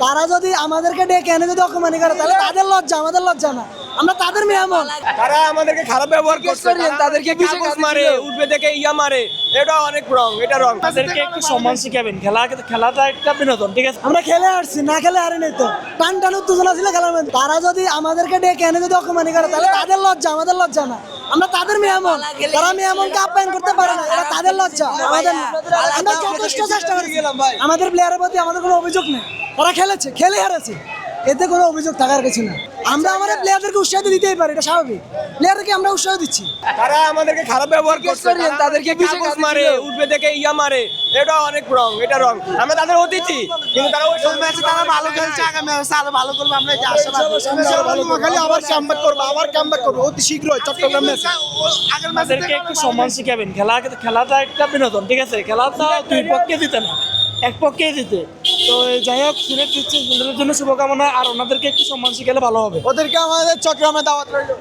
তারা যদি আমাদেরকে ডেকে এনে যদি অপমানি করে তাহলে তাদের লজ্জা, আমাদের লজ্জা না। আমরা তাদের মেহমান। তারা আমাদেরকে খারাপ ব্যবহার করছে, তাদেরকে কাগজ মারে, উঠবে থেকে মারে, এটা অনেক রং, এটা রং। তাদেরকে একটু সম্মান শিখাবেন। খেলাটা একটা বিনোদন, ঠিক আছে? আমরা খেলে আসছি, না খেলে হারি নাই তো। টান টান উত্তেজনা ছিল খেলার মধ্যে। তারা যদি আমাদেরকে ডেকে এনে যদি অপমানি করে তাহলে তাদের লজ্জা, আমাদের লজ্জা না। আমরা তাদের মেহমান। তারা মেহমানকে আপ্যায়ন করতে পারে না, এটা তাদের লজ্জা, আমাদের না। আমরা যথেষ্ট চেষ্টা করেছি। আমাদের প্লেয়ারের প্রতি আমাদের কোনো অভিযোগ নেই। তারা খেলেছে, খেলে হারেছে, এতে কোনো অভিযোগ থাকার কিছু না। আমরা আমাদের প্লেয়ারদেরকে উৎসাহ দিতেই পারি, এটা স্বাভাবিক। প্লেয়ারদেরকে আমরা উৎসাহ দিচ্ছি। তারা আমাদেরকে খারাপ ব্যবহার করছে, তাদেরকে কাগজ মারে, উঠবে থেকে মারে, এটা অনেক রং, এটা রং। আমরা তাদের অতিথি, কিন্তু তারা ওই ম্যাচে তারা ভালো খেলছে, আগামী ম্যাচে আরো ভালো করবে, আমরা এটা আশাবাদী। খালি আবার কামব্যাক করবে অতি শীঘ্রই চট্টগ্রাম ম্যাচে। আগের তাদেরকে একটু সম্মান শিখাবেন। খেলাটা একটা বিনোদন, ঠিক আছে? খেলাটা দুই পক্ষে দিতে না, এক পক্ষেই দিতে। তো যাই হোক, সিলেট দিচ্ছে জন্য শুভকামনা। আর ওনাদেরকে একটু সম্মান শিখালে ভালো হবে। ওদেরকে আমাদের চট্টগ্রামে দাওয়াত রইল।